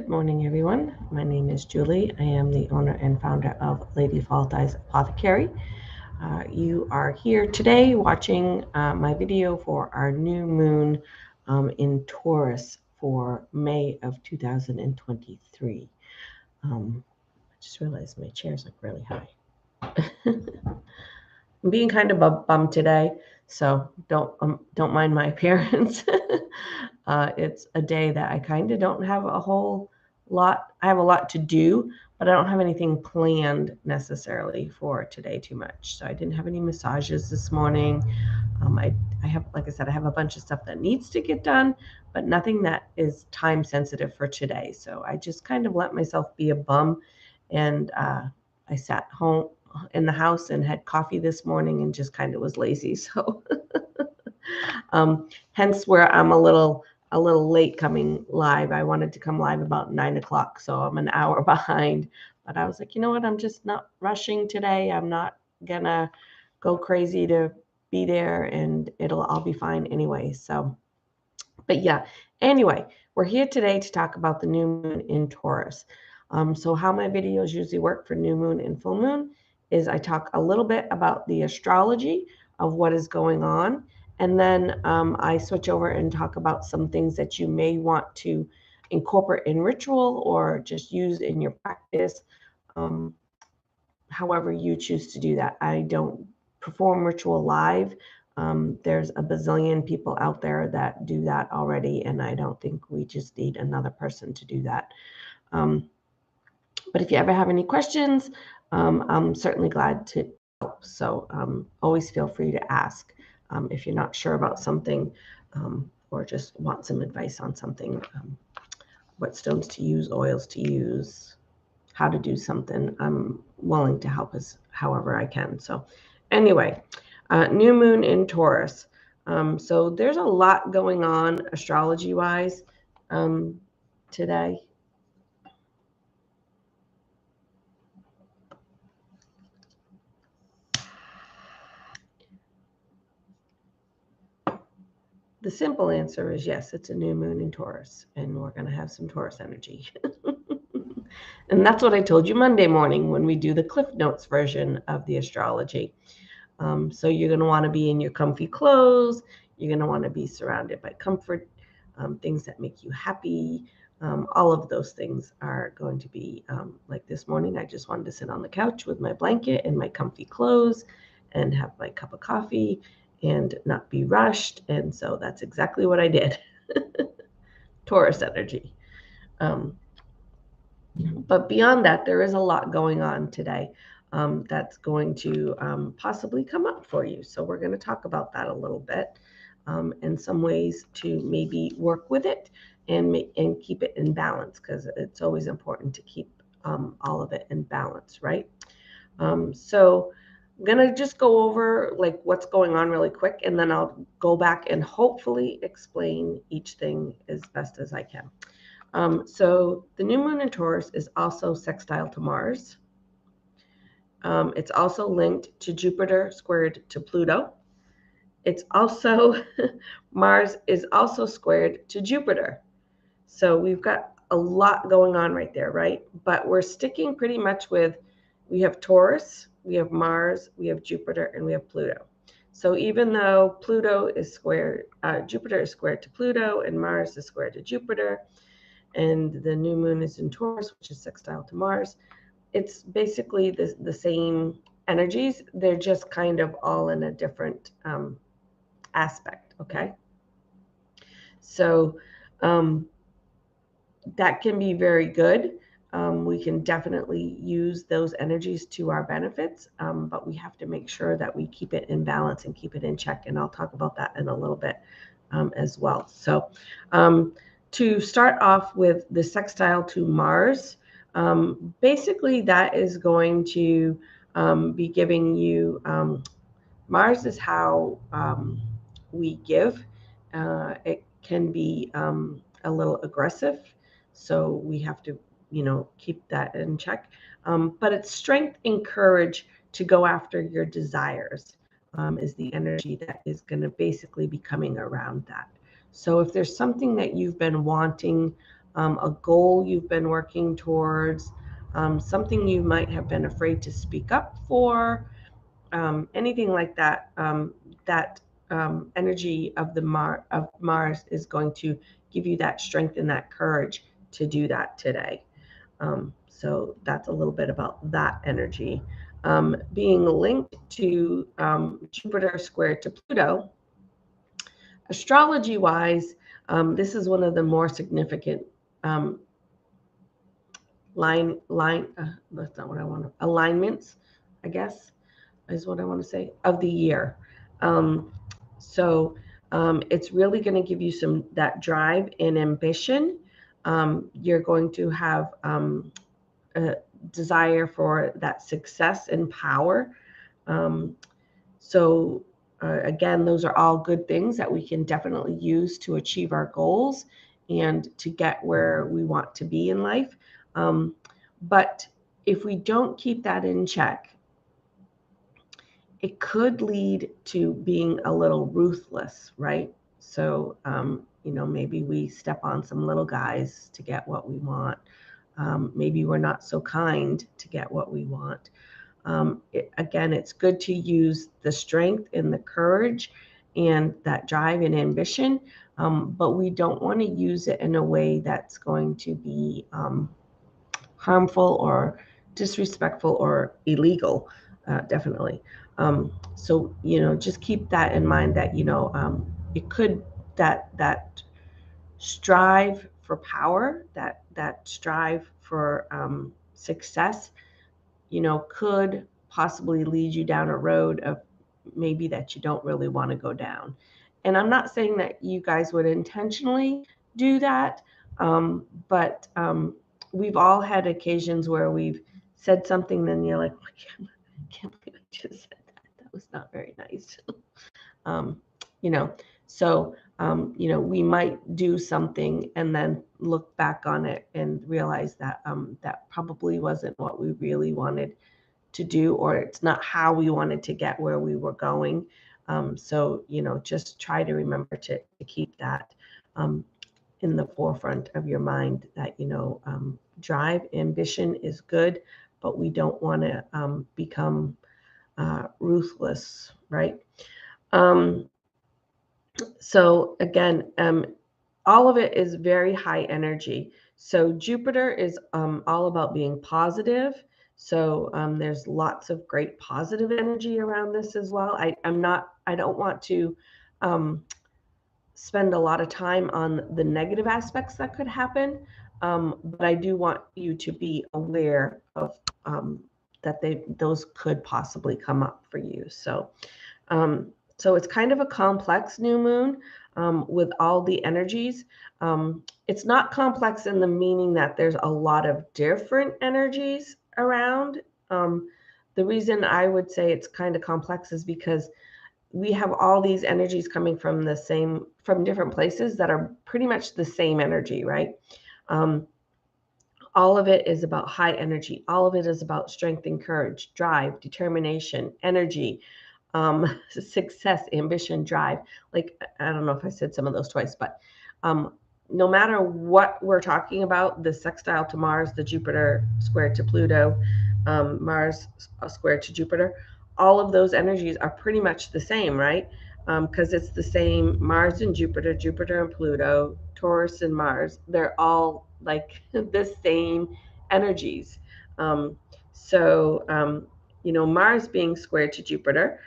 morning, everyone. My name is Julie. I am the owner and founder of Lady Fault Eyes Apothecary. You are here today watching my video for our new moon in Taurus for May of 2023. I just realized my chair's like really high. I'm being kind of a bum today, so don't mind my appearance. It's a day that I kind of don't have a whole lot. I have a lot to do, but I don't have anything planned necessarily for today too much. So I didn't have any massages this morning. I have, like I said, I have a bunch of stuff that needs to get done, but nothing that is time sensitive for today. So I just kind of let myself be a bum, and I sat home in the house and had coffee this morning and just kind of was lazy. So hence where I'm a little late coming live. I wanted to come live about 9 o'clock, so I'm an hour behind. But I was like, you know what? I'm just not rushing today. I'm not gonna go crazy to be there, and I'll be fine anyway. So, but yeah, anyway, we're here today to talk about the new moon in Taurus. So how my videos usually work for new moon and full moon is I talk a little bit about the astrology of what is going on, and then I switch over and talk about some things that you may want to incorporate in ritual or just use in your practice, however you choose to do that. I don't perform ritual live. There's a bazillion people out there that do that already, and I don't think we just need another person to do that. But if you ever have any questions, I'm certainly glad to help. So always feel free to ask if you're not sure about something or just want some advice on something, what stones to use, oils to use, how to do something. I'm willing to help as however I can. So anyway, new moon in Taurus. So there's a lot going on astrology-wise today. The simple answer is yes, it's a new moon in Taurus, and we're going to have some Taurus energy. And that's what I told you Monday morning when we do the Cliff Notes version of the astrology. So you're going to want to be in your comfy clothes. You're going to want to be surrounded by comfort, things that make you happy. All of those things are going to be like this morning. I just wanted to sit on the couch with my blanket and my comfy clothes and have my cup of coffee and not be rushed. And so that's exactly what I did. Taurus energy. But beyond that, there is a lot going on today that's going to possibly come up for you. So we're going to talk about that a little bit and some ways to maybe work with it and keep it in balance, because it's always important to keep all of it in balance, right? So I'm going to just go over like what's going on really quick, and then I'll go back and hopefully explain each thing as best as I can. So the new moon in Taurus is also sextile to Mars. It's also linked to Jupiter squared to Pluto. It's also, Mars is also squared to Jupiter. So we've got a lot going on right there, right? But we're sticking pretty much with, we have Taurus, we have Mars, we have Jupiter, and we have Pluto. So even though Pluto is squared, Jupiter is squared to Pluto, and Mars is squared to Jupiter, and the new moon is in Taurus, which is sextile to Mars, it's basically the same energies. They're just kind of all in a different aspect, okay? So that can be very good. We can definitely use those energies to our benefits, but we have to make sure that we keep it in balance and keep it in check. And I'll talk about that in a little bit as well. So to start off with the sextile to Mars, basically that is going to be giving you, Mars is how we give. It can be a little aggressive, so we have to, keep that in check. But it's strength and courage to go after your desires is the energy that is going to basically be coming around that. So if there's something that you've been wanting a goal you've been working towards, something you might have been afraid to speak up for, anything like that. That energy of Mars is going to give you that strength and that courage to do that today. So that's a little bit about that energy. Being linked to Jupiter squared to Pluto, astrology wise, this is one of the more significant um, that's not what I want to, alignments, I guess is what I want to say, of the year. Um, so it's really going to give you some that drive and ambition. You're going to have a desire for that success and power. Um, so again, those are all good things that we can definitely use to achieve our goals and to get where we want to be in life. But if we don't keep that in check, it could lead to being a little ruthless, right? So, maybe we step on some little guys to get what we want. Maybe we're not so kind to get what we want. Again, it's good to use the strength and the courage and that drive and ambition, but we don't want to use it in a way that's going to be harmful or disrespectful or illegal, definitely. So, just keep that in mind that, it could, that strive for power, that strive for success, could possibly lead you down a road of maybe that you don't really want to go down. And I'm not saying that you guys would intentionally do that, but we've all had occasions where we've said something, then you're like, I can't believe I just said that. That was not very nice. um, you know, so we might do something and then look back on it and realize that that probably wasn't what we really wanted to do, or it's not how we wanted to get where we were going. So just try to remember to keep that in the forefront of your mind that, drive, ambition is good, but we don't want to become ruthless, right? Um, so again, all of it is very high energy. So Jupiter is all about being positive. So there's lots of great positive energy around this as well. I don't want to um, spend a lot of time on the negative aspects that could happen, but I do want you to be aware of that those could possibly come up for you. So it's kind of a complex new moon with all the energies. It's not complex in the meaning that there's a lot of different energies around. The reason I would say it's kind of complex is because we have all these energies coming from different places that are pretty much the same energy, right? All of it is about high energy. All of it is about strength and courage, drive, determination, energy, success, ambition, drive. Like, I don't know if I said some of those twice, but no matter what we're talking about, the sextile to Mars, the Jupiter squared to Pluto, Mars squared to Jupiter, all of those energies are pretty much the same, right? Because it's the same Mars and Jupiter, Jupiter and Pluto, Taurus and Mars. They're all like the same energies. So Mars being squared to Jupiter,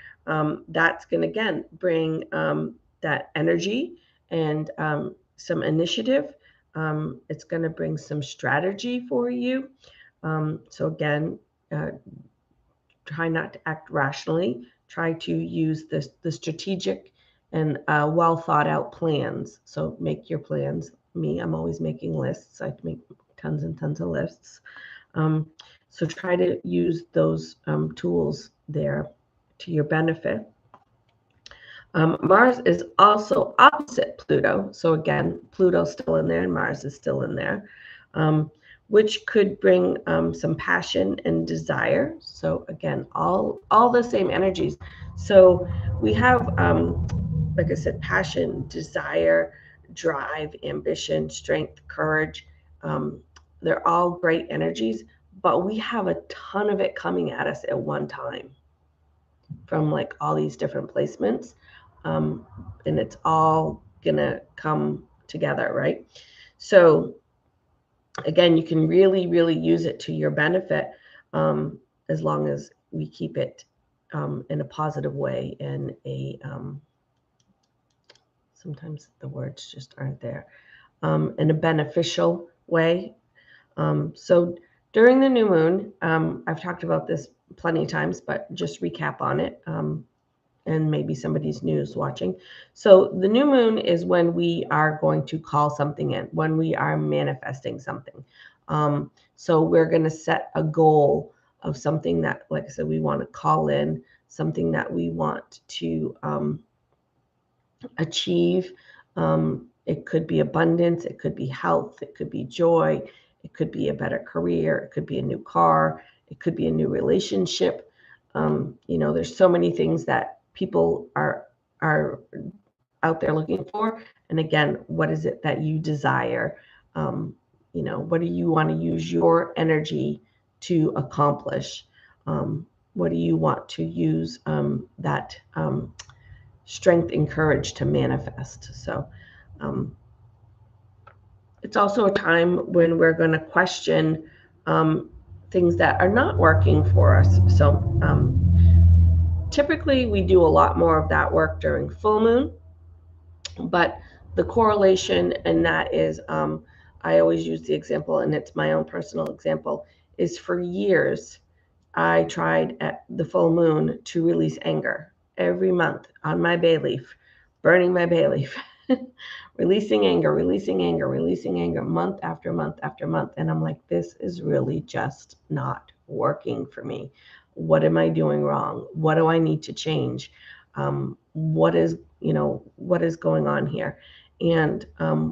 that's going to again bring that energy and some initiative. It's going to bring some strategy for you. So again, try not to act rationally. Try to use the strategic and well thought out plans. So make your plans. I'm always making lists. I make tons and tons of lists. So try to use those tools there to your benefit. Mars is also opposite Pluto. So again, Pluto's still in there and Mars is still in there, which could bring some passion and desire. So again, all the same energies. So we have, like I said, passion, desire, drive, ambition, strength, courage, they're all great energies, but we have a ton of it coming at us at one time from like all these different placements. Um, and it's all gonna come together, right? So again, you can really, really use it to your benefit, as long as we keep it in a positive way, in a sometimes the words just aren't there, in a beneficial way. So during the new moon, I've talked about this plenty of times, but just recap on it. And maybe somebody's news watching. So the new moon is when we are going to call something in, when we are manifesting something. So we're going to set a goal of something that, like I said, we want to call in, something that we want to achieve. It could be abundance, it could be health, it could be joy, it could be a better career, it could be a new car, it could be a new relationship. There's so many things that people are out there looking for. And again, what is it that you desire? What do you want to use your energy to accomplish? What do you want to use that strength and courage to manifest? So it's also a time when we're going to question things that are not working for us. So typically we do a lot more of that work during full moon, but the correlation in that is, I always use the example, and it's my own personal example, is for years I tried at the full moon to release anger every month on my bay leaf, burning my bay leaf, releasing anger, releasing anger, releasing anger, month after month after month. And I'm like, this is really just not working for me. What am I doing wrong? What do I need to change? What is going on here? And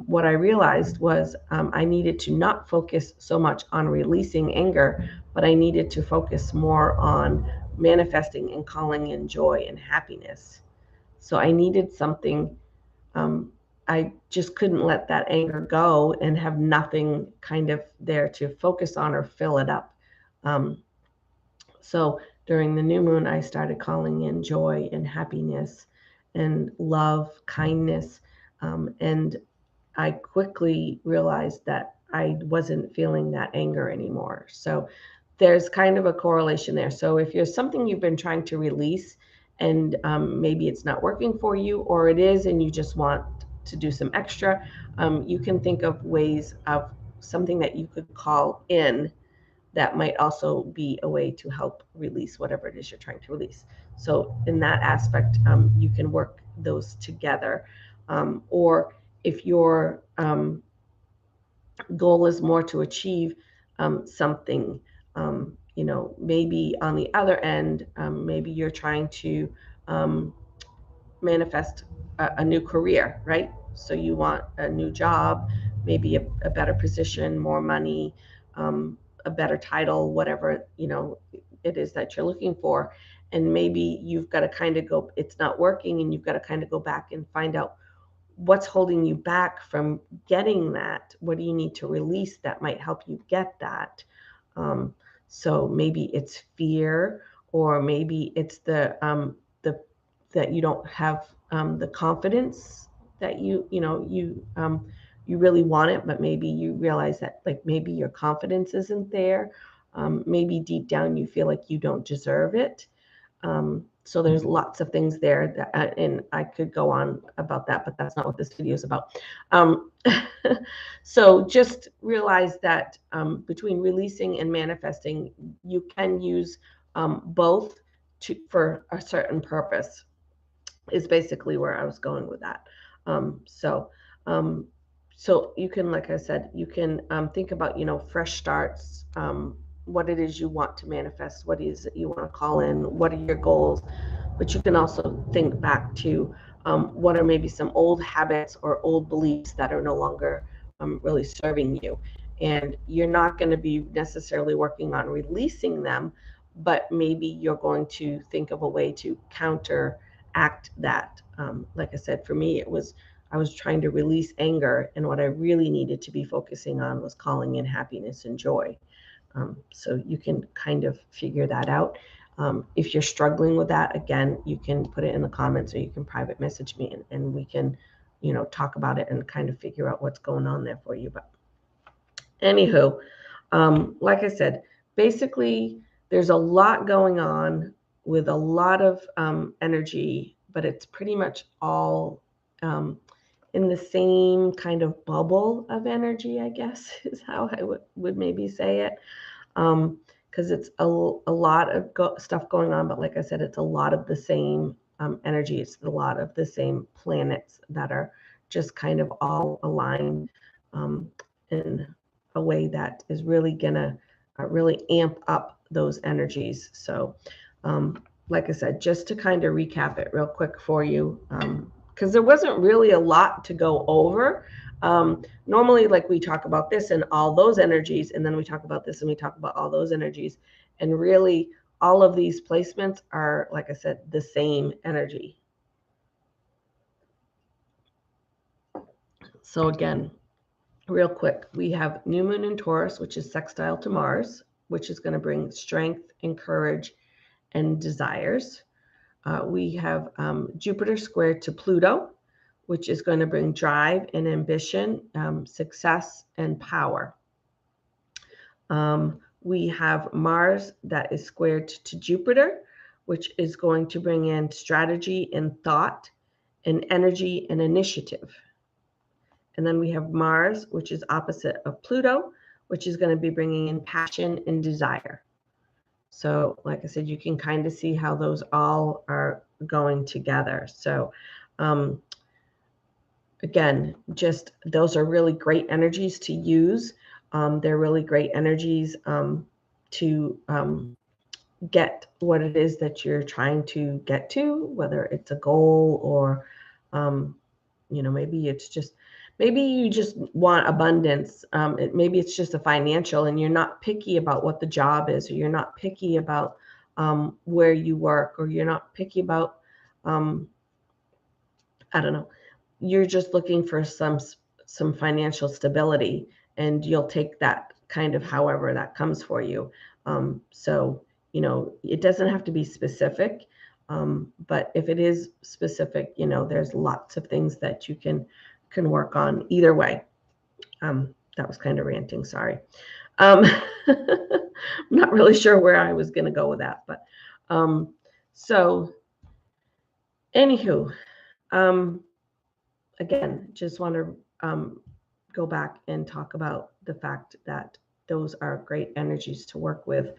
what I realized was I needed to not focus so much on releasing anger, but I needed to focus more on manifesting and calling in joy and happiness. So I needed something. I just couldn't let that anger go and have nothing kind of there to focus on or fill it up. So during the new moon, I started calling in joy and happiness and love, kindness. And I quickly realized that I wasn't feeling that anger anymore. So there's kind of a correlation there. So if there's something you've been trying to release and maybe it's not working for you, or it is and you just want to do some extra, you can think of ways of something that you could call in that might also be a way to help release whatever it is you're trying to release. So in that aspect, you can work those together. Or if your goal is more to achieve something, maybe on the other end, maybe you're trying to manifest a new career, right? So you want a new job, maybe a better position, more money, a better title, whatever, it is that you're looking for. And maybe you've got to kind of go, it's not working, and you've got to kind of go back and find out what's holding you back from getting that. What do you need to release that might help you get that? So maybe it's fear, or maybe it's the that you don't have the confidence that you really want it, but maybe you realize that like maybe your confidence isn't there. Maybe deep down you feel like you don't deserve it. So there's lots of things there that, and I could go on about that, but that's not what this video is about. So just realize that between releasing and manifesting, you can use both for a certain purpose, is basically where I was going with that. So you can, like I said, you can think about, fresh starts, what it is you want to manifest, what is it you want to call in, what are your goals. But you can also think back to what are maybe some old habits or old beliefs that are no longer really serving you. And you're not going to be necessarily working on releasing them, but maybe you're going to think of a way to counteract act that. Like I said, for me, I was trying to release anger, and what I really needed to be focusing on was calling in happiness and joy. So you can kind of figure that out. If you're struggling with that, again, you can put it in the comments, or you can private message me, and we can, talk about it and kind of figure out what's going on there for you. But anywho, like I said, basically, there's a lot going on with a lot of energy, but it's pretty much all in the same kind of bubble of energy, I guess, is how I would maybe say it. Because it's a lot of stuff going on, but like I said, it's a lot of the same energy. It's a lot of the same planets that are just kind of all aligned in a way that is really gonna really amp up those energies. So, like I said, just to kind of recap it real quick for you, because there wasn't really a lot to go over. Normally, like, we talk about this and all those energies, and then we talk about this and we talk about all those energies, and really all of these placements are, like I said, the same energy. So again, real quick, we have new moon in Taurus, which is sextile to Mars, which is going to bring strength and courage and desires. We have Jupiter squared to Pluto, which is going to bring drive and ambition, success and power. We have Mars that is squared to Jupiter, which is going to bring in strategy and thought and energy and initiative. And then we have Mars, which is opposite of Pluto, which is going to be bringing in passion and desire. So, like I said, you can kind of see how those all are going together. So, again, just those are really great energies to use. They're really great energies to get what it is that you're trying to get to, whether it's a goal or, maybe it's just, maybe you just want abundance. Maybe it's just a financial, and you're not picky about what the job is, or you're not picky about where you work, or you're not picky about, I don't know. You're just looking for some financial stability, and you'll take that kind of however that comes for you. So, it doesn't have to be specific, but if it is specific, there's lots of things that you can work on either way. That was kind of ranting, sorry. I'm not really sure where I was going to go with that, but so anywho, again, just want to go back and talk about the fact that those are great energies to work with.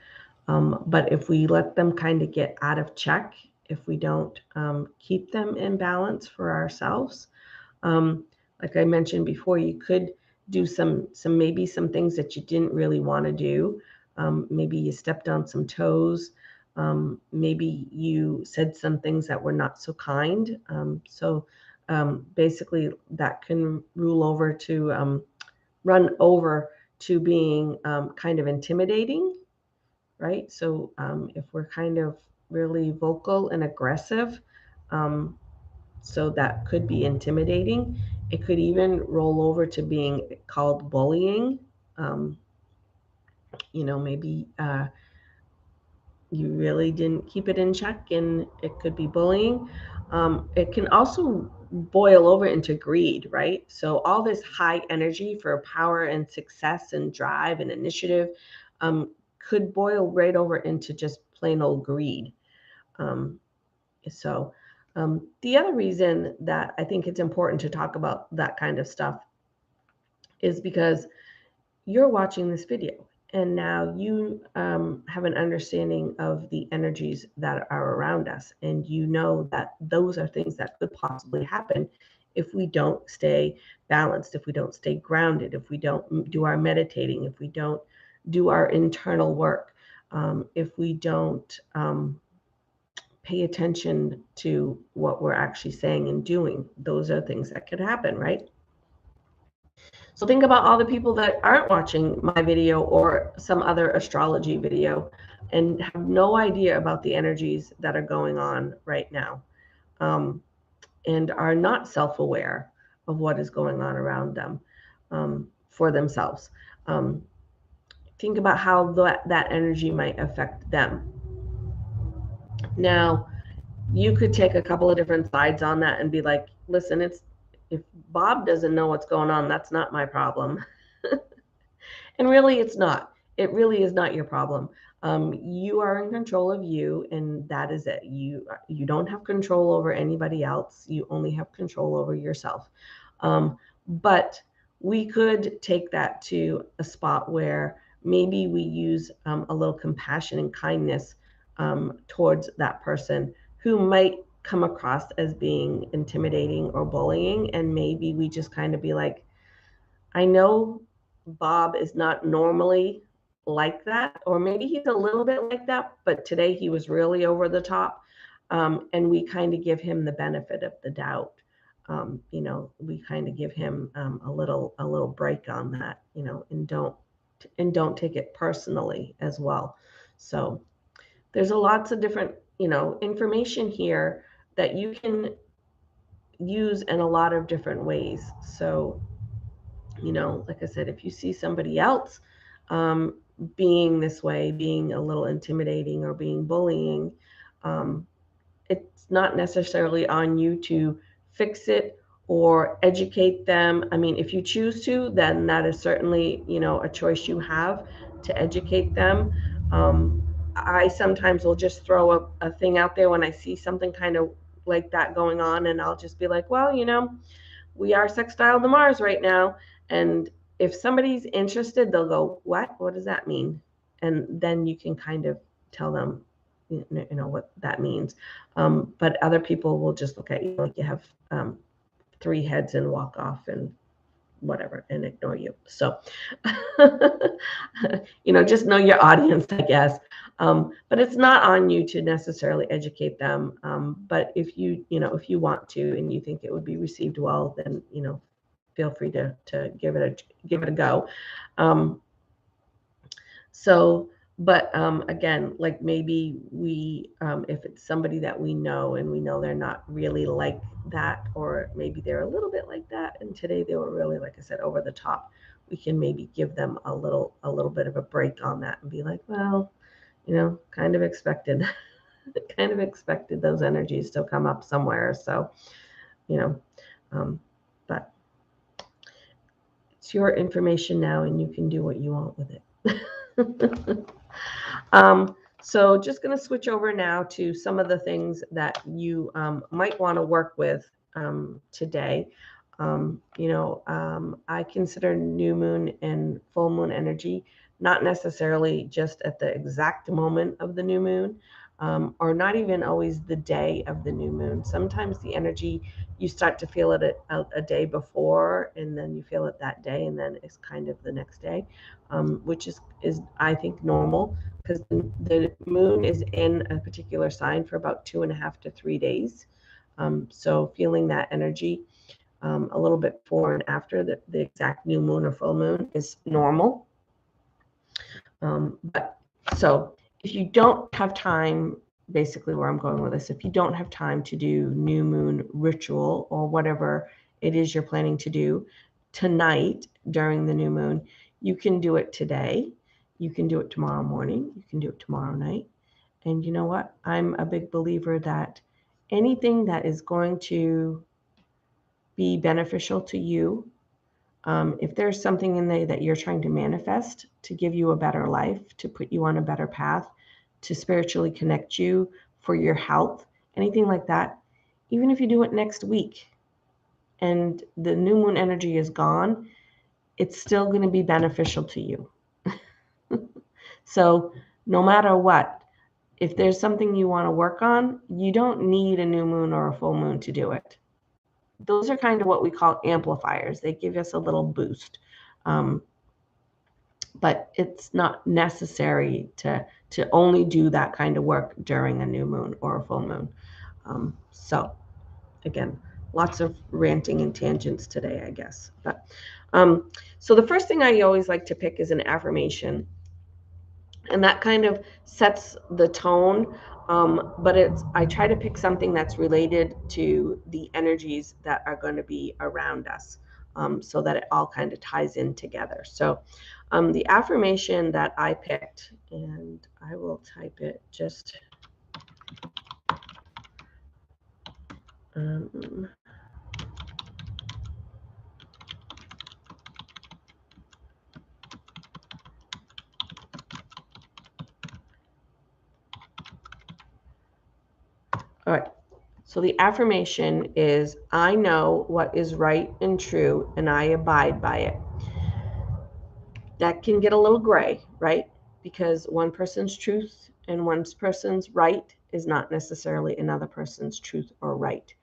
But if we let them kind of get out of check, if we don't keep them in balance for ourselves, like I mentioned before, you could do some things that you didn't really want to do. Maybe you stepped on some toes. Maybe you said some things that were not so kind. So basically that can run over to being kind of intimidating, right? So if we're kind of really vocal and aggressive, so that could be intimidating. It could even roll over to being called bullying. Maybe you really didn't keep it in check, and it could be bullying. It can also boil over into greed, right? So all this high energy for power and success and drive and initiative could boil right over into just plain old greed. So the other reason that I think it's important to talk about that kind of stuff is because you're watching this video, and now you have an understanding of the energies that are around us. And you know that those are things that could possibly happen if we don't stay balanced, if we don't stay grounded, if we don't do our meditating, if we don't do our internal work, if we don't pay attention to what we're actually saying and doing. Those are things that could happen, right? So think about all the people that aren't watching my video or some other astrology video and have no idea about the energies that are going on right now. and are not self-aware of what is going on around them for themselves. Think about how that energy might affect them. Now, you could take a couple of different sides on that and be like, listen, if Bob doesn't know what's going on, that's not my problem. And really, it's not. It really is not your problem. You are in control of you, and that is it. You don't have control over anybody else. You only have control over yourself. But we could take that to a spot where maybe we use a little compassion and kindness towards that person who might come across as being intimidating or bullying, and maybe we just kind of be like, I know Bob is not normally like that, or maybe he's a little bit like that, but today he was really over the top. And we kind of give him the benefit of the doubt. We kind of give him a little break on that, and don't take it personally as well. So there's lots of different, information here that you can use in a lot of different ways. So like I said, if you see somebody else being this way, being a little intimidating or being bullying, it's not necessarily on you to fix it or educate them. I mean, if you choose to, then that is certainly, a choice you have to educate them. I sometimes will just throw a thing out there when I see something kind of like that going on, and I'll just be like, well, we are sextile to Mars right now. And if somebody's interested, they'll go, what? What does that mean? And then you can kind of tell them, what that means. But other people will just look at you like you have 3 heads and walk off and whatever and ignore you. So, just know your audience, I guess. But it's not on you to necessarily educate them. But if if you want to and you think it would be received well, then feel free to give it a go. But again, like maybe we, if it's somebody that we know and we know they're not really like that, or maybe they're a little bit like that, and today they were really, like I said, over the top, we can maybe give them a little bit of a break on that and be like, well, kind of expected, kind of expected those energies to come up somewhere. So, but it's your information now, and you can do what you want with it. So just going to switch over now to some of the things that you might want to work with today. I consider new moon and full moon energy not necessarily just at the exact moment of the new moon, or not even always the day of the new moon. Sometimes the energy, you start to feel it a day before, and then you feel it that day, and then it's kind of the next day, which is I think normal, because the moon is in a particular sign for about 2.5 to 3 days. So feeling that energy a little bit before and after the exact new moon or full moon is normal. But so if you don't have time, basically where I'm going with this, if you don't have time to do new moon ritual or whatever it is you're planning to do tonight during the new moon, you can do it today. You can do it tomorrow morning. You can do it tomorrow night. And you know what? I'm a big believer that anything that is going to be beneficial to you, if there's something in there that you're trying to manifest to give you a better life, to put you on a better path, to spiritually connect you for your health, anything like that, even if you do it next week and the new moon energy is gone, it's still going to be beneficial to you. So no matter what, if there's something you want to work on, you don't need a new moon or a full moon to do it. Those are kind of what we call amplifiers. They give us a little boost. But it's not necessary to only do that kind of work during a new moon or a full moon. So again, lots of ranting and tangents today, I guess. But so the first thing I always like to pick is an affirmation. And that kind of sets the tone. But I try to pick something that's related to the energies that are going to be around us, so that it all kind of ties in together. So the affirmation that I picked, and I will type it just um, all right. So the affirmation is, I know what is right and true, and I abide by it. That can get a little gray, right? Because one person's truth and one person's right is not necessarily another person's truth or right.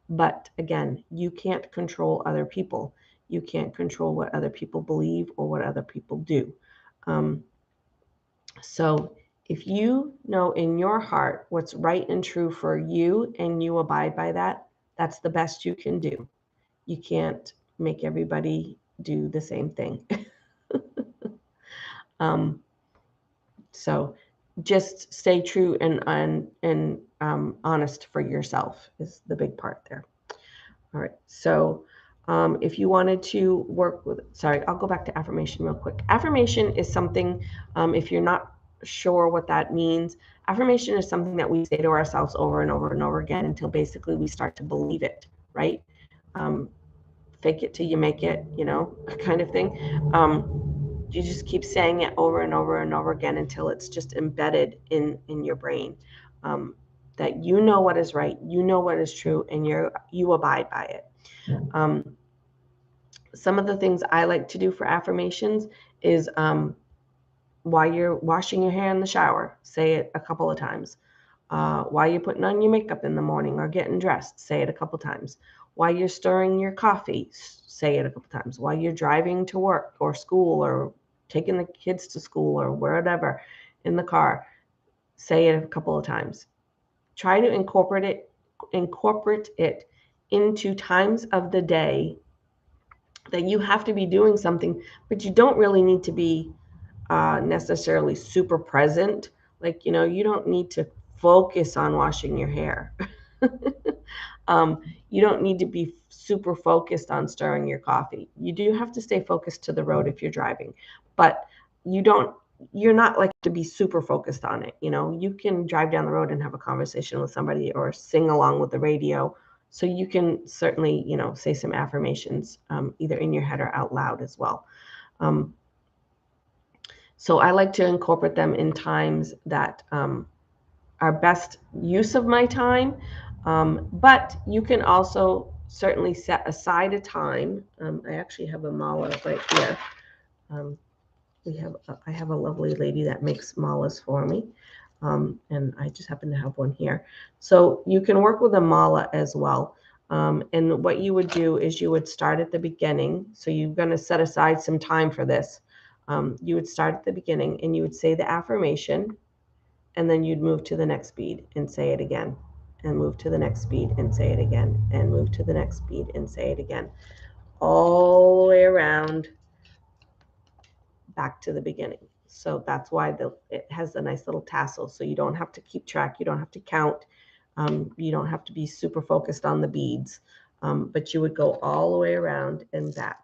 But again, you can't control other people. You can't control what other people believe or what other people do. Um, so if you know in your heart what's right and true for you and you abide by that, that's the best you can do. You can't make everybody do the same thing. um, So just stay true and honest for yourself is the big part there. All right. So if you wanted to work with, sorry, I'll go back to affirmation real quick. Affirmation is something, if you're not sure what that means, affirmation is something that we say to ourselves over and over and over again until basically we start to believe it, right? Um, Fake it till you make it, kind of thing. You just keep saying it over and over and over again until it's just embedded in your brain, that you know what is right, you know what is true, and you abide by it. Some of the things I like to do for affirmations is, while you're washing your hair in the shower, say it a couple of times. While you're putting on your makeup in the morning or getting dressed, say it a couple times. While you're stirring your coffee, say it a couple times. While you're driving to work or school or taking the kids to school or wherever in the car, say it a couple of times. Try to incorporate it into times of the day that you have to be doing something, but you don't really need to be necessarily super present. Like, you don't need to focus on washing your hair. You don't need to be super focused on stirring your coffee. You do have to stay focused to the road if you're driving, but you don't, you're not like to be super focused on it. You can drive down the road and have a conversation with somebody or sing along with the radio. So you can certainly, say some affirmations, either in your head or out loud as well. So I like to incorporate them in times that are best use of my time. But you can also certainly set aside a time. I actually have a mala right here. Um, I have a lovely lady that makes malas for me. And I just happen to have one here. So you can work with a mala as well. And what you would do is you would start at the beginning. So you're going to set aside some time for this. You would start at the beginning and you would say the affirmation, and then you'd move to the next bead and say it again, and move to the next bead and say it again, and move to the next bead and say it again, all the way around back to the beginning. So that's why it has a nice little tassel. So you don't have to keep track. You don't have to count. You don't have to be super focused on the beads. But you would go all the way around and back.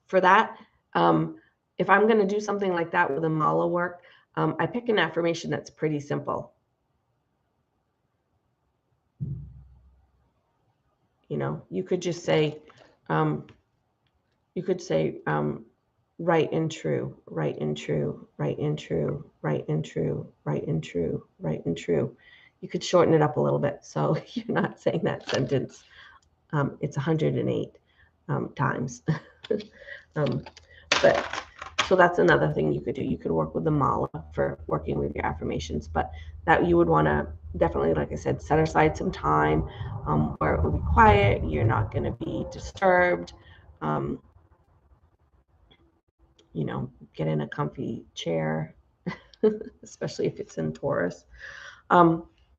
For that, if I'm going to do something like that with a mala work, I pick an affirmation that's pretty simple. You could just say, right and true, right and true, right and true, right and true, right and true, right and true. You could shorten it up a little bit so you're not saying that sentence. It's 108 times. But so that's another thing you could do. You could work with the mala for working with your affirmations, but that you would want to definitely, like I said, set aside some time where it will be quiet. You're not going to be disturbed. Um, get in a comfy chair, especially if it's in Taurus.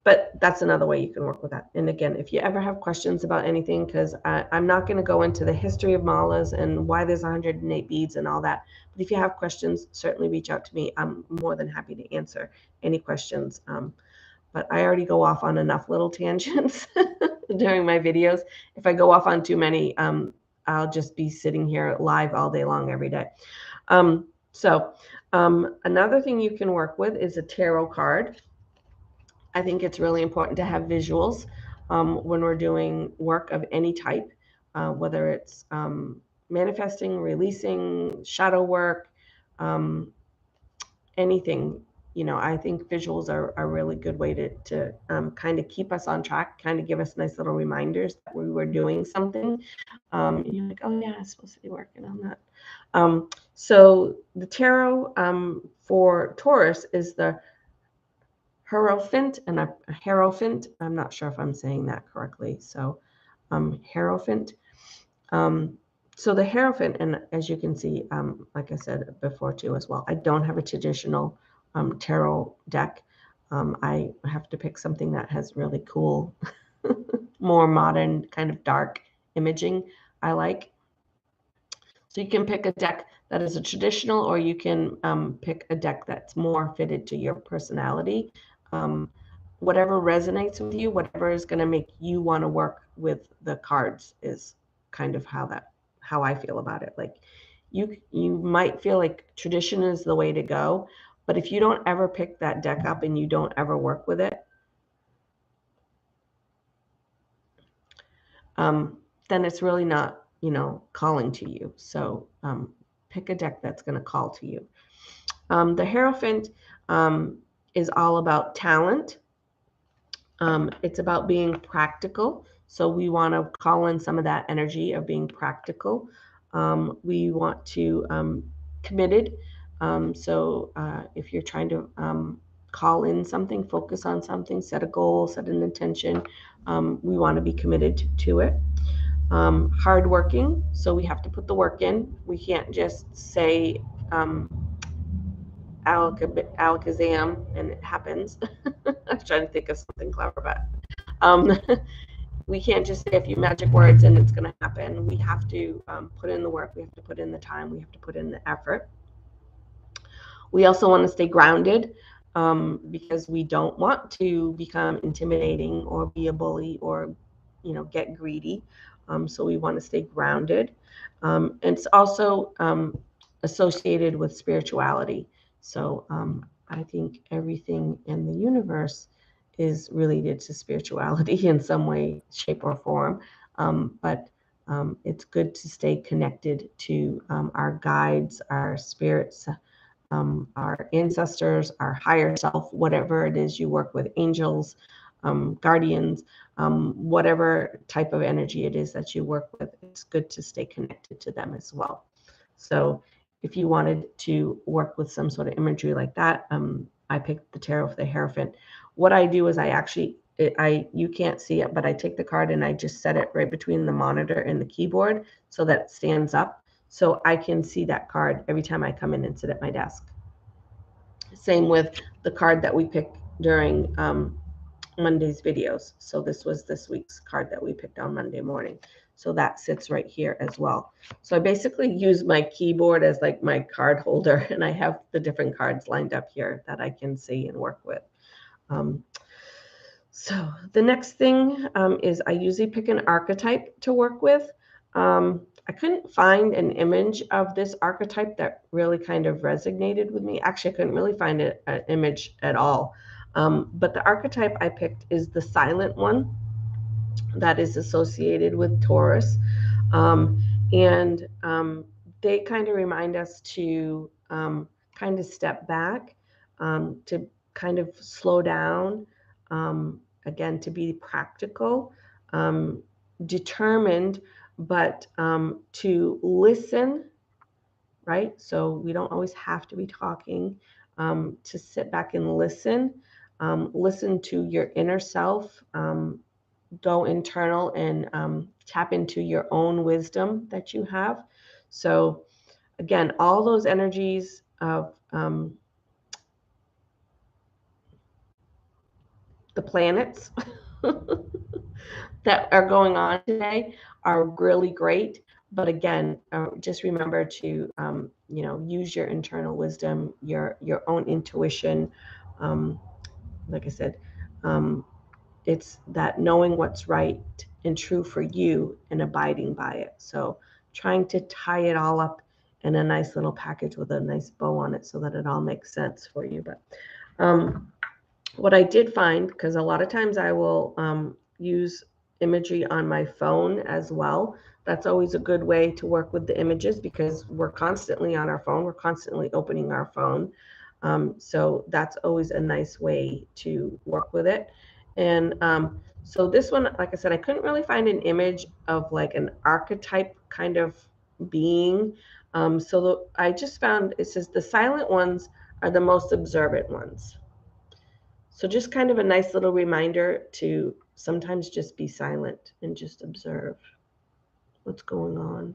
But that's another way you can work with that. And again, if you ever have questions about anything, because I'm not going to go into the history of malas and why there's 108 beads and all that. But if you have questions, certainly reach out to me. I'm more than happy to answer any questions. But I already go off on enough little tangents during my videos. If I go off on too many, I'll just be sitting here live all day long every day. So another thing you can work with is a tarot card. I think it's really important to have visuals when we're doing work of any type, whether it's manifesting, releasing, shadow work, anything. You know, I think visuals are a really good way to kind of keep us on track, kind of give us nice little reminders that we were doing something. And you're like, oh yeah, I'm supposed to be working on that. So the tarot for Taurus is the Hierophant and a Hierophant. I'm not sure if I'm saying that correctly. So Hierophant. So the Hierophant, and as you can see, like I said before too as well, I don't have a traditional tarot deck. I have to pick something that has really cool, more modern, kind of dark imaging I like. So you can pick a deck that is a traditional, or you can pick a deck that's more fitted to your personality. Whatever resonates with you, whatever is going to make you want to work with the cards is kind of how I feel about it. Like you might feel like tradition is the way to go, but if you don't ever pick that deck up and you don't ever work with it, then it's really not, calling to you. So pick a deck that's going to call to you. The Hierophant is all about talent. It's about being practical. So we want to call in some of that energy of being practical. We want to committed. So if you're trying to call in something, focus on something, set a goal, set an intention, we want to be committed to it. Hardworking, so we have to put the work in. We can't just say alakazam and it happens. I'm trying to think of something clever, but we can't just say a few magic words and it's going to happen. We have to put in the work. We have to put in the time. We have to put in the effort. We also want to stay grounded because we don't want to become intimidating or be a bully or, get greedy. So we want to stay grounded. And it's also associated with spirituality. So I think everything in the universe is related to spirituality in some way, shape, or form. But it's good to stay connected to our guides, our spirits, our ancestors, our higher self, whatever it is you work with, angels, guardians, whatever type of energy it is that you work with, it's good to stay connected to them as well. So if you wanted to work with some sort of imagery like that, I picked the tarot for the Hierophant. What I do is you can't see it, but I take the card and I just set it right between the monitor and the keyboard so that it stands up. So I can see that card every time I come in and sit at my desk. Same with the card that we pick during Monday's videos. So this was this week's card that we picked on Monday morning. So that sits right here as well. So I basically use my keyboard as like my card holder, and I have the different cards lined up here that I can see and work with. So the next thing is I usually pick an archetype to work with. I couldn't find an image of this archetype that really kind of resonated with me. Actually, I couldn't really find an image at all. But the archetype I picked is the silent one that is associated with Taurus. And they kind of remind us to kind of step back, to kind of slow down, again, to be practical, determined, but to listen, right? So we don't always have to be talking, to sit back and listen, listen to your inner self, go internal and tap into your own wisdom that you have. So again, all those energies of the planets that are going on today are really great. But again, just remember to use your internal wisdom, your own intuition. Um, like I said, it's that knowing what's right and true for you and abiding by it. So trying to tie it all up in a nice little package with a nice bow on it so that it all makes sense for you. But what I did find, because a lot of times I will use imagery on my phone as well. That's always a good way to work with the images because we're constantly on our phone. We're constantly opening our phone. So that's always a nice way to work with it. And so this one, like I said, I couldn't really find an image of like an archetype kind of being. I just found, it says the silent ones are the most observant ones. So just kind of a nice little reminder to sometimes just be silent and just observe what's going on.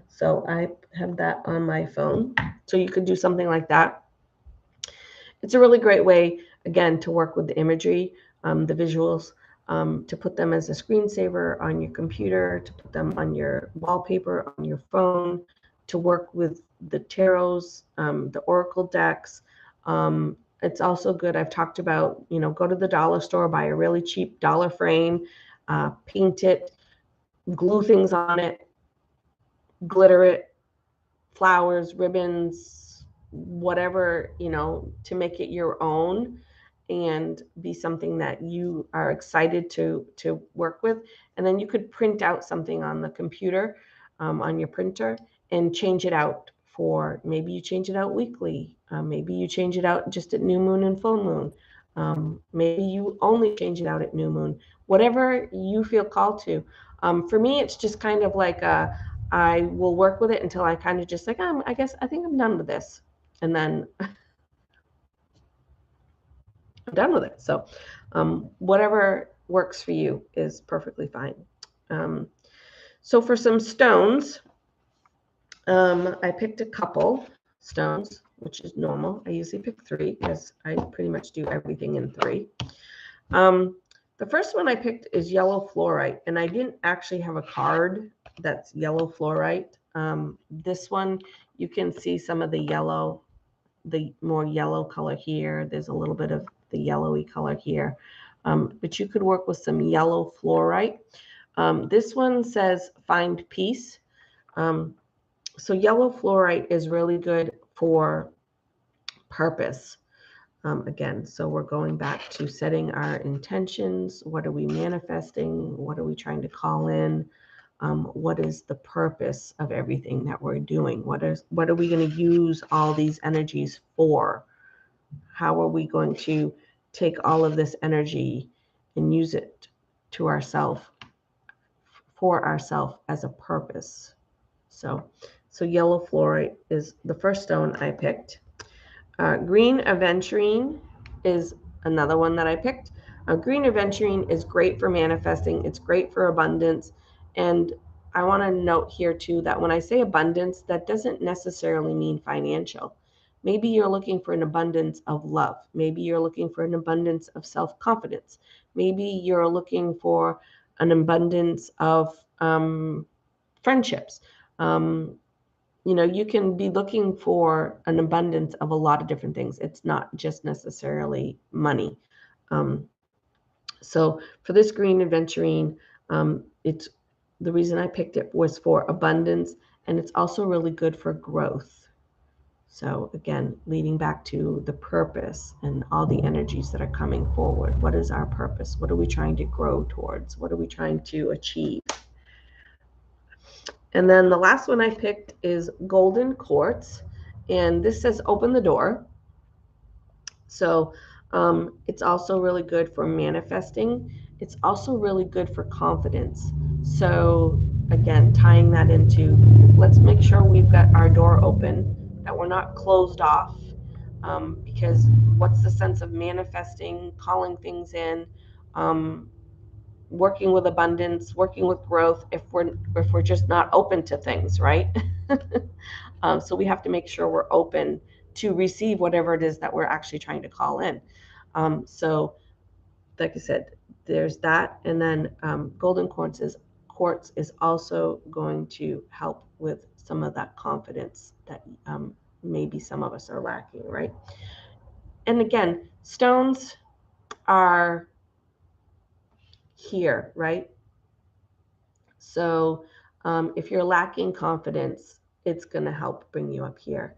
So I have that on my phone. So you could do something like that. It's a really great way, again, to work with the imagery, the visuals, to put them as a screensaver on your computer, to put them on your wallpaper, on your phone, to work with the tarots, the oracle decks. It's also good. I've talked about, go to the dollar store, buy a really cheap dollar frame, paint it, glue things on it, glitter it, flowers, ribbons, whatever, to make it your own and be something that you are excited to work with. And then you could print out something on the computer, on your printer, and change it out for, maybe you change it out weekly. Maybe you change it out just at new moon and full moon. Maybe you only change it out at new moon, whatever you feel called to. For me, it's just kind of like I will work with it until I kind of just like, I think I'm done with this. And then I'm done with it. So whatever works for you is perfectly fine. So for some stones, I picked a couple stones, which is normal. I usually pick 3 because I pretty much do everything in 3. The first one I picked is yellow fluorite, and I didn't actually have a card that's yellow fluorite. This one, you can see some of the yellow, the more yellow color here. There's a little bit of the yellowy color here. But you could work with some yellow fluorite. This one says find peace. So yellow fluorite is really good for purpose. Again, so we're going back to setting our intentions. What are we manifesting? What are we trying to call in? What is the purpose of everything that we're doing? What are we going to use all these energies for? How are we going to take all of this energy and use it to ourselves, for ourselves as a purpose? So yellow fluorite is the first stone I picked. Green aventurine is another one that I picked. Green aventurine is great for manifesting. It's great for abundance. And I want to note here too that when I say abundance, that doesn't necessarily mean financial. Maybe you're looking for an abundance of love. Maybe you're looking for an abundance of self-confidence. Maybe you're looking for an abundance of friendships. You can be looking for an abundance of a lot of different things. It's not just necessarily money. So for this green aventurine, it's the reason I picked it was for abundance, and it's also really good for growth. So again, leading back to the purpose and all the energies that are coming forward. What is our purpose? What are we trying to grow towards? What are we trying to achieve? And then the last one I picked is golden quartz, and this says open the door. So it's also really good for manifesting. It's also really good for confidence. So again, tying that into, let's make sure we've got our door open, that we're not closed off, because what's the sense of manifesting, calling things in, working with abundance, working with growth, if we're just not open to things, right? So we have to make sure we're open to receive whatever it is that we're actually trying to call in. So like I said, there's that. And then golden quartz is also going to help with some of that confidence that maybe some of us are lacking, right? And again, stones are here, right? So if you're lacking confidence, it's going to help bring you up here.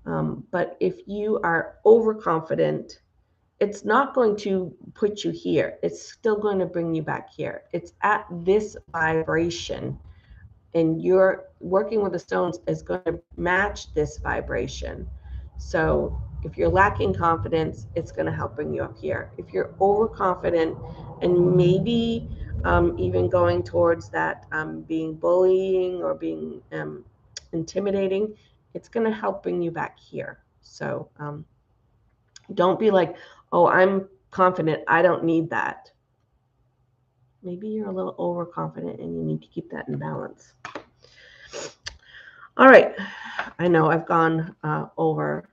But if you are overconfident, it's not going to put you here. It's still going to bring you back here. It's at this vibration, and you're working with the stones is going to match this vibration. So if you're lacking confidence, it's going to help bring you up here. If you're overconfident and maybe even going towards that being bullying or being intimidating, it's going to help bring you back here. So don't be like, oh, I'm confident, I don't need that. Maybe you're a little overconfident and you need to keep that in balance. All right. I know I've gone over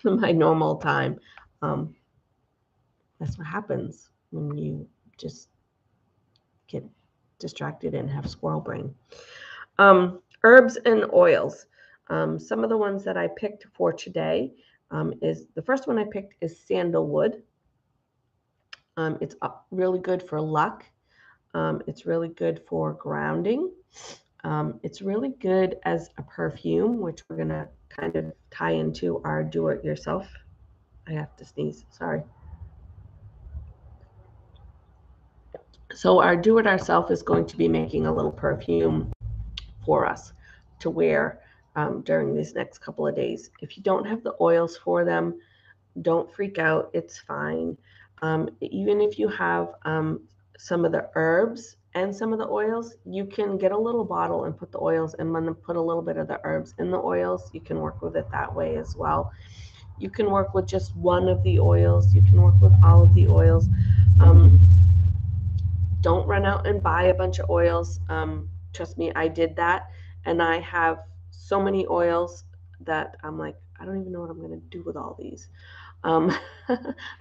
my normal time. That's what happens when you just get distracted and have squirrel brain. Herbs and oils. Some of the ones that I picked for today is the first one I picked is sandalwood. It's really good for luck. It's really good for grounding. It's really good as a perfume, which we're going to kind of tie into our do-it-yourself. I have to sneeze, sorry. So our do-it-ourself is going to be making a little perfume for us to wear during these next couple of days. If you don't have the oils for them, don't freak out. It's fine. Even if you have some of the herbs and some of the oils, you can get a little bottle and put the oils and then put a little bit of the herbs in the oils. You can work with it that way as well. You can work with just one of the oils. You can work with all of the oils. Don't run out and buy a bunch of oils. Trust me, I did that. And I have so many oils that I'm like, I don't even know what I'm going to do with all these. I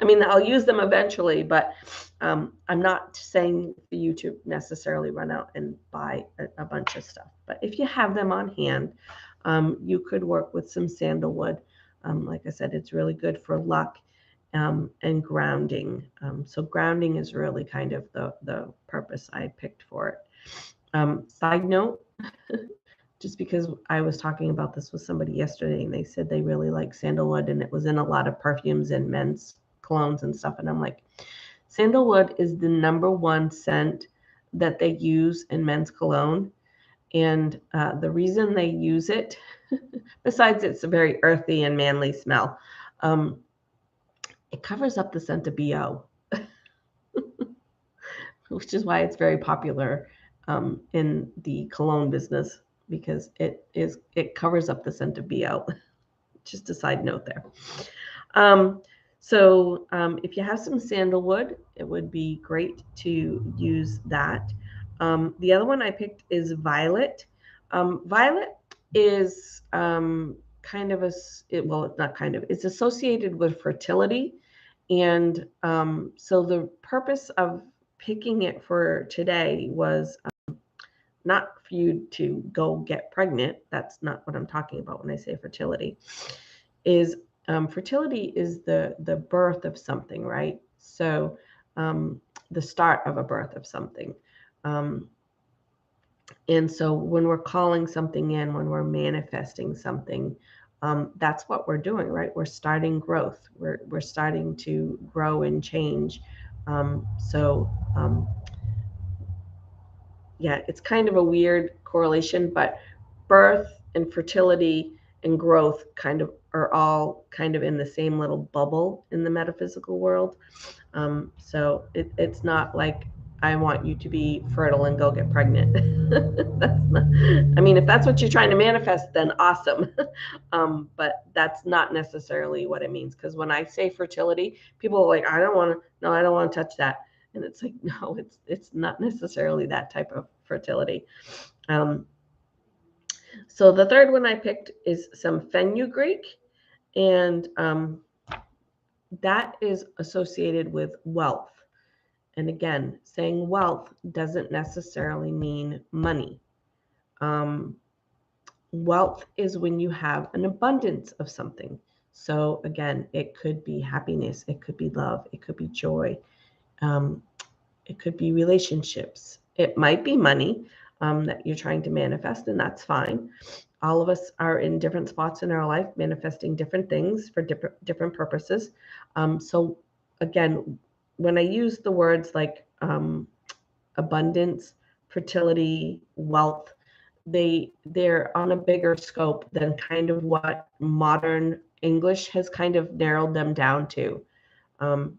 mean, I'll use them eventually, but I'm not saying for you to necessarily run out and buy a bunch of stuff. But if you have them on hand, you could work with some sandalwood. Like I said, it's really good for luck and grounding. So grounding is really kind of the purpose I picked for it. Side note, just because I was talking about this with somebody yesterday and they said they really like sandalwood and it was in a lot of perfumes and men's colognes and stuff. And I'm like, sandalwood is the #1 scent that they use in men's cologne. And the reason they use it, besides it's a very earthy and manly smell, it covers up the scent of BO, which is why it's very popular in the cologne business, because it covers up the scent of BO. Just a side note there. So if you have some sandalwood, it would be great to use that. The other one I picked is violet. Violet is kind of it's associated with fertility. And so the purpose of picking it for today was not for you to go get pregnant. That's not what I'm talking about when I say fertility. Fertility is the birth of something, right? So the start of a birth of something. And so when we're calling something in, when we're manifesting something, that's what we're doing, right? We're starting growth. We're starting to grow and change. Yeah, it's kind of a weird correlation, but birth and fertility and growth kind of are all kind of in the same little bubble in the metaphysical world. So it's not like I want you to be fertile and go get pregnant. That's not, I mean, if that's what you're trying to manifest, then awesome. But that's not necessarily what it means. Because when I say fertility, people are like, I don't want to touch that. And it's like, no, it's not necessarily that type of fertility. So the third one I picked is some fenugreek, and that is associated with wealth. And again, saying wealth doesn't necessarily mean money. Wealth is when you have an abundance of something. So again, it could be happiness, it could be love, it could be joy, um, it could be relationships. It might be money that you're trying to manifest, and that's fine. All of us are in different spots in our life, manifesting different things for different purposes. So again, when I use the words like abundance, fertility, wealth, they're on a bigger scope than kind of what modern English has kind of narrowed them down to. Um,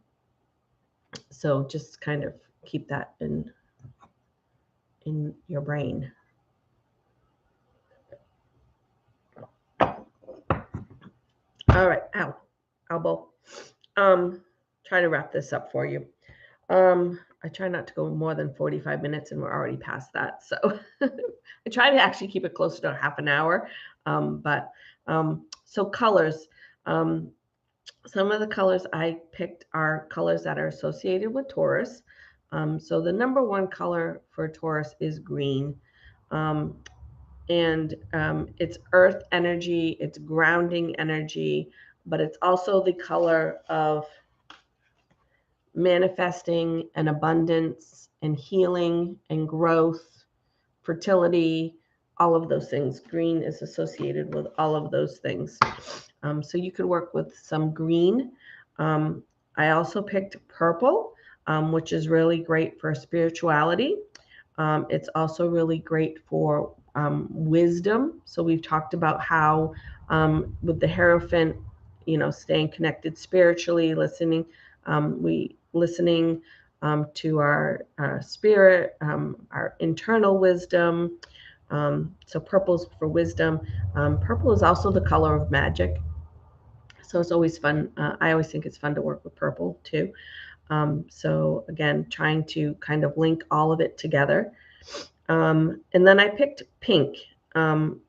so just kind of keep that in your brain. All right, ow, elbow. Try to wrap this up for you. I try not to go more than 45 minutes, and we're already past that. So I try to actually keep it closer to half an hour. So colors. Some of the colors I picked are colors that are associated with Taurus. So the number one color for Taurus is green. Um, and it's earth energy, it's grounding energy, but it's also the color of manifesting and abundance and healing and growth, fertility, all of those things. Green is associated with all of those things. So you could work with some green. I also picked purple, which is really great for spirituality. It's also really great for wisdom. So we've talked about how with the Hierophant, staying connected spiritually, listening, we listening to our spirit, our internal wisdom. So purple's for wisdom. Purple is also the color of magic. So it's always fun. I always think it's fun to work with purple too. So again, trying to kind of link all of it together. And then I picked pink,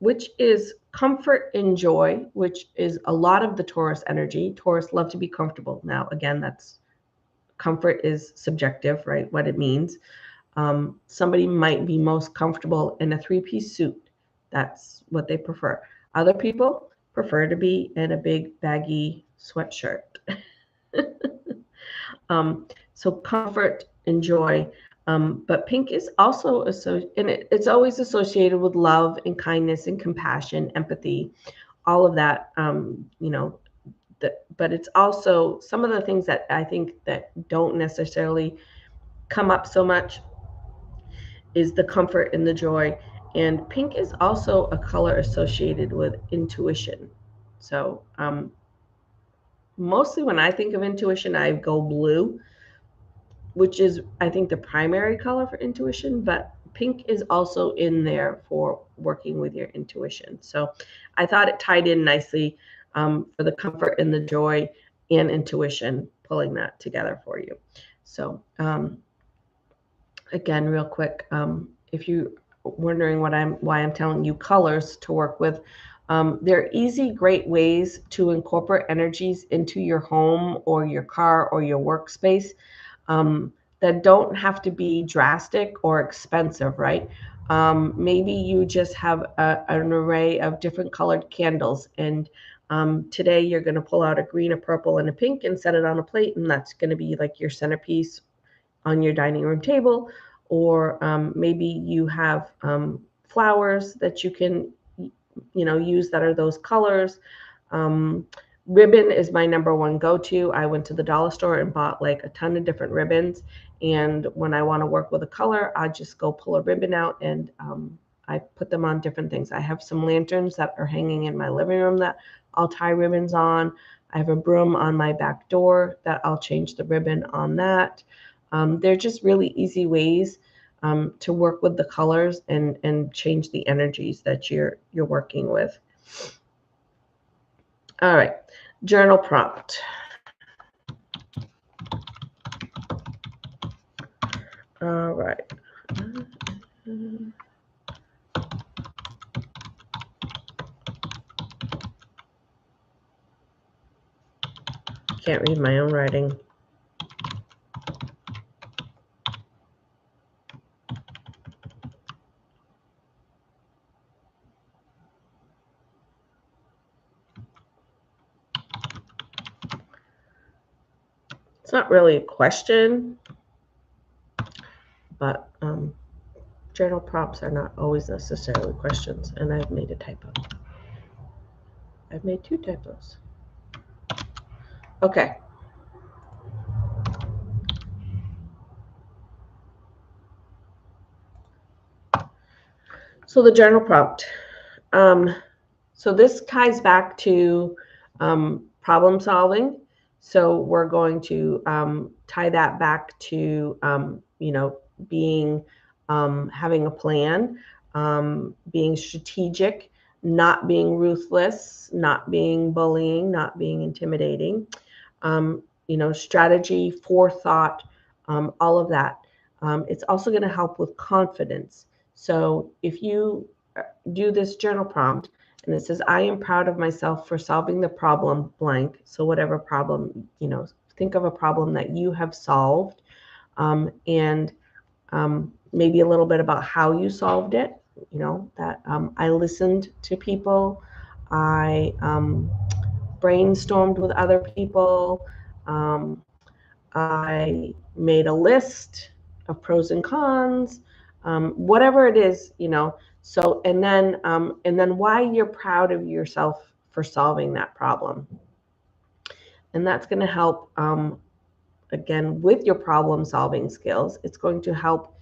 which is comfort and joy, which is a lot of the Taurus energy. Taurus love to be comfortable. Now, again, that's comfort is subjective, right? What it means. Somebody might be most comfortable in a three-piece suit. That's what they prefer. Other people prefer to be in a big baggy sweatshirt. So comfort and joy. But pink is also it's always associated with love and kindness and compassion, empathy, all of that. But it's also some of the things that I think that don't necessarily come up so much is the comfort and the joy. And pink is also a color associated with intuition. So mostly when I think of intuition, I go blue, which is, I think, the primary color for intuition, but pink is also in there for working with your intuition. So I thought it tied in nicely for the comfort and the joy and intuition, pulling that together for you. So again, real quick, if you wondering why I'm telling you colors to work with, they're easy, great ways to incorporate energies into your home or your car or your workspace that don't have to be drastic or expensive, right? Maybe you just have an array of different colored candles, and today you're going to pull out a green, a purple, and a pink and set it on a plate, and that's going to be like your centerpiece on your dining room table. Or maybe you have flowers that you can use that are those colors. Ribbon is my number one go-to. I went to the dollar store and bought like a ton of different ribbons, and when I want to work with a color, I just go pull a ribbon out and I put them on different things. I have some lanterns that are hanging in my living room that I'll tie ribbons on. I have a broom on my back door that I'll change the ribbon on that. They're just really easy ways to work with the colors and change the energies that you're working with. All right, journal prompt. All right. Can't read my own writing. It's not really a question, but journal prompts are not always necessarily questions, and I've made a typo. I've made 2 typos. Okay. So the journal prompt. So this ties back to problem solving. So we're going to tie that back to, being, having a plan, being strategic, not being ruthless, not being bullying, not being intimidating, strategy, forethought, all of that. It's also going to help with confidence. So if you do this journal prompt and it says, I am proud of myself for solving the problem blank. So whatever problem, think of a problem that you have solved, and maybe a little bit about how you solved it. That I listened to people, I brainstormed with other people, I made a list of pros and cons, whatever it is, So, and then why you're proud of yourself for solving that problem. And that's going to help, again, with your problem solving skills. It's going to help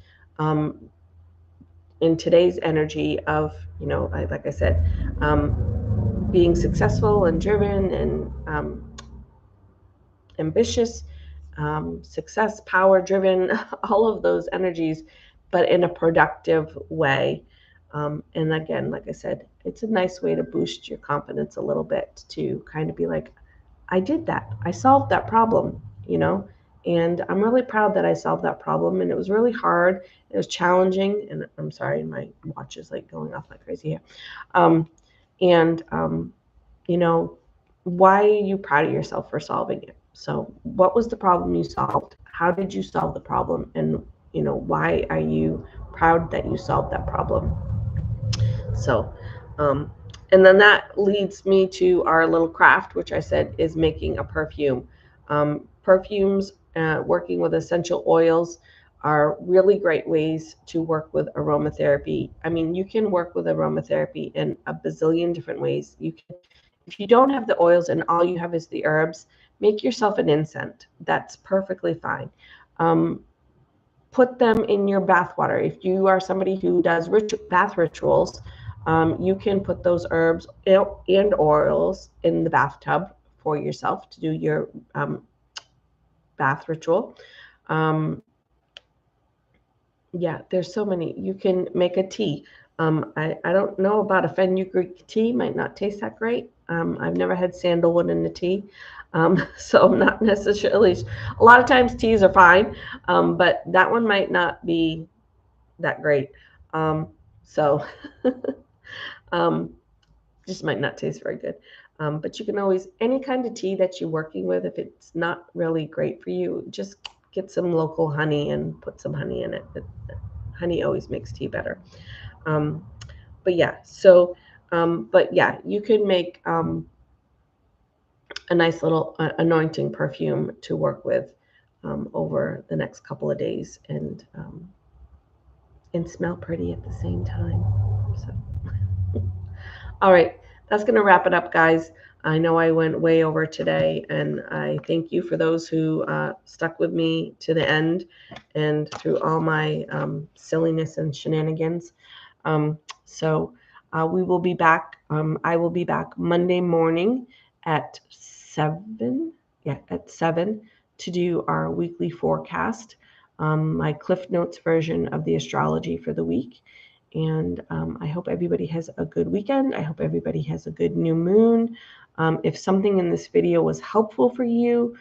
in today's energy of, like I said, being successful and driven and ambitious, success, power driven, all of those energies, but in a productive way. And again, like I said, it's a nice way to boost your confidence a little bit, to kind of be like, I did that. I solved that problem, and I'm really proud that I solved that problem. And it was really hard. It was challenging. And I'm sorry, my watch is like going off like crazy here. And why are you proud of yourself for solving it? So what was the problem you solved? How did you solve the problem? And, why are you proud that you solved that problem? So, and then that leads me to our little craft, which I said is making a perfume. Perfumes, working with essential oils, are really great ways to work with aromatherapy. I mean, you can work with aromatherapy in a bazillion different ways. If you don't have the oils and all you have is the herbs, make yourself an incense. That's perfectly fine. Put them in your bath water. If you are somebody who does bath rituals, you can put those herbs and oils in the bathtub for yourself to do your bath ritual. Yeah, there's so many. You can make a tea. I don't know about a fenugreek tea. Might not taste that great. I've never had sandalwood in the tea. So I'm not necessarily, a lot of times teas are fine, but that one might not be that great. So just might not taste very good. But you can always, any kind of tea that you're working with, if it's not really great for you, just get some local honey and put some honey in it. Honey always makes tea better. But yeah, so, but yeah, you could make a nice little anointing perfume to work with over the next couple of days, and smell pretty at the same time. So, all right, that's going to wrap it up, guys. I know I went way over today, and I thank you for those who stuck with me to the end and through all my silliness and shenanigans. So we will be back. I will be back Monday morning at 7. Yeah, at 7 to do our weekly forecast, my Cliff Notes version of the astrology for the week. And I hope everybody has a good weekend. I hope everybody has a good new moon. If something in this video was helpful for you,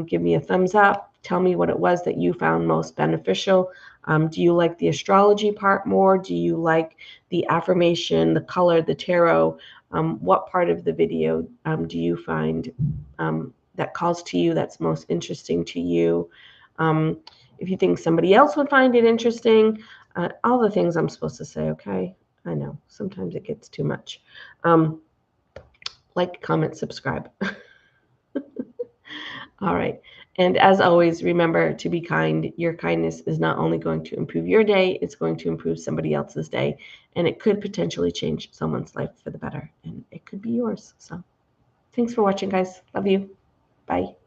give me a thumbs up. Tell me what it was that you found most beneficial. Do you like the astrology part more? Do you like the affirmation, the color, the tarot? What part of the video do you find that calls to you, that's most interesting to you? If you think somebody else would find it interesting, all the things I'm supposed to say, okay? I know, sometimes it gets too much. Like, comment, subscribe. All right. And as always, remember to be kind. Your kindness is not only going to improve your day, it's going to improve somebody else's day. And it could potentially change someone's life for the better. And it could be yours. So thanks for watching, guys. Love you. Bye.